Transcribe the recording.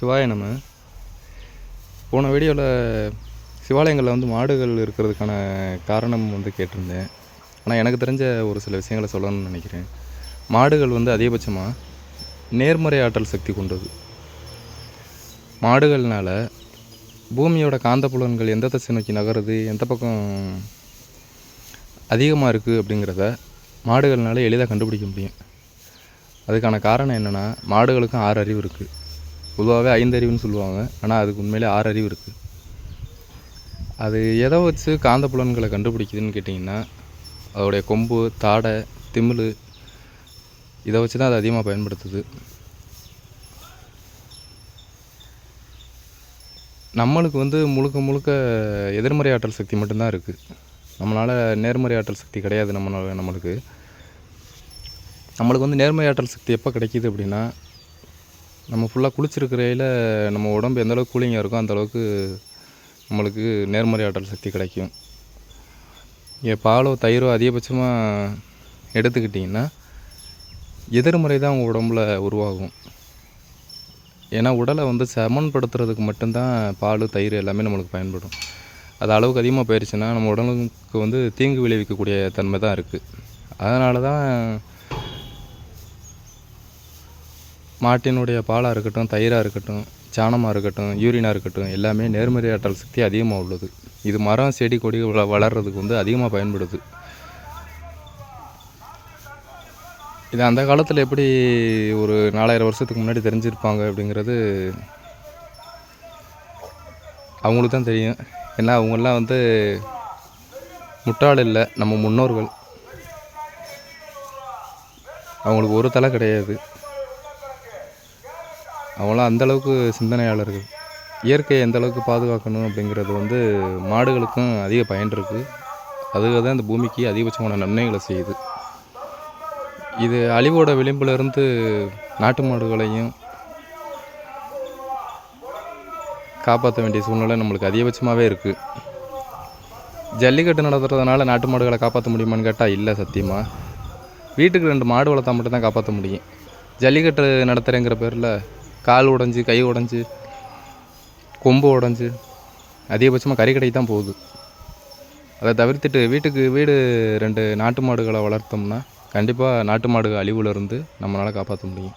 சிவாய நம்ம போன வீடியோவில் சிவாலயங்களில் வந்து மாடுகள் இருக்கிறதுக்கான காரணம் வந்து கேட்டிருந்தேன். ஆனால் எனக்கு தெரிஞ்ச ஒரு சில விஷயங்களை சொல்லணும்னு நினைக்கிறேன். மாடுகள் வந்து அதிகபட்சமாக நேர்மறை ஆற்றல் சக்தி கொண்டது. மாடுகள்னால் பூமியோட காந்தப்புலன்கள் எந்த திசை நோக்கி நகருது, எந்த பக்கம் அதிகமாக இருக்குது அப்படிங்கிறத மாடுகள்னால எளிதாக கண்டுபிடிக்க முடியும். அதுக்கான காரணம் என்னென்னா, மாடுகளுக்கும் 6 அறிவு இருக்குது. பொதுவாகவே 5 அறிவுன்னு சொல்லுவாங்க, ஆனால் அதுக்கு உண்மையிலே 6 அறிவு இருக்குது. அது எதை வச்சு காந்தப்புலன்களை கண்டுபிடிக்குதுன்னு கேட்டிங்கன்னா, அதோடைய கொம்பு, தாடை, திமில் இதை வச்சு தான் அது அதிகமாக பயன்படுத்துது. நம்மளுக்கு வந்து முழுக்க முழுக்க எதிர்மறை ஆற்றல் சக்தி மட்டும்தான் இருக்குது. நம்மளால் நேர்மறை ஆற்றல் சக்தி கிடையாது. நம்மளுக்கு வந்து நேர்மறை ஆற்றல் சக்தி எப்போ கிடைக்கிது அப்படின்னா, நம்ம ஃபுல்லாக குளிச்சிருக்கிறையில் நம்ம உடம்பு எந்தளவுக்கு கூலிங்காக இருக்கோ அந்தளவுக்கு நம்மளுக்கு நேர்மறை ஆற்றல் சக்தி கிடைக்கும். பாலோ தயிரோ அதிகபட்சமாக எடுத்துக்கிட்டிங்கன்னா எதிர்மறை தான் உங்கள் உடம்புல உருவாகும். ஏன்னா உடலை வந்து சமன்படுத்துறதுக்கு மட்டும்தான் பால், தயிர் எல்லாமே நம்மளுக்கு பயன்படும். அது அளவுக்கு அதிகமாக போயிடுச்சுன்னா நம்ம உடலுக்கு வந்து தீங்கு விளைவிக்கக்கூடிய தன்மை தான் இருக்குது. அதனால தான் மாட்டினுடைய பாலாக இருக்கட்டும், தயிராக இருக்கட்டும், சாணமாக இருக்கட்டும், யூரினாக இருக்கட்டும், எல்லாமே நேர்மறை ஆற்றல் சக்தி அதிகமாக உள்ளது. இது மரம், செடி, கொடி வளர்கிறதுக்கு வந்து அதிகமாக பயன்படுது. இது அந்த காலத்தில் எப்படி ஒரு 4000 வருஷத்துக்கு முன்னாடி தெரிஞ்சிருப்பாங்க அப்படிங்கிறது அவங்களுக்கு தான் தெரியும். ஏன்னா அவங்கெல்லாம் வந்து முட்டாள் இல்லை, நம்ம முன்னோர்கள். அவங்களுக்கு ஒரு தலை கிடையாது. அவங்களாம் அந்தளவுக்கு சிந்தனையாளர்கள். இயற்கையை எந்தளவுக்கு பாதுகாக்கணும் அப்படிங்கிறது வந்து மாடுகளுக்கும் அதிக பயன் இருக்குது. அதுக்காக தான் இந்த பூமிக்கு அதிகபட்சமான நன்மைகளை செய்யுது. இது அழிவோட விளிம்பிலிருந்து நாட்டு மாடுகளையும் காப்பாற்ற வேண்டிய சூழ்நிலை நம்மளுக்கு அதிகபட்சமாகவே இருக்குது. ஜல்லிக்கட்டு நடத்துறதுனால நாட்டு மாடுகளை காப்பாற்ற முடியுமான்னு கேட்டால் இல்லை, சத்தியமாக. வீட்டுக்கு 2 மாடு வளர்த்தா மட்டும்தான் காப்பாற்ற முடியும். ஜல்லிக்கட்டு நடத்துகிறேங்கிற பேரில் கால் உடஞ்சி, கை உடஞ்சி, கொம்பு உடஞ்சி அதிகபட்சமாக கறிக்கடைக்கு தான் போகுது. அதை தவிர்த்துட்டு வீட்டுக்கு வீடு 2 நாட்டு மாடுகளை வளர்த்தோம்னா கண்டிப்பாக நாட்டு மாடு அழிவுலேருந்து நம்மளால் காப்பாற்ற முடியும்.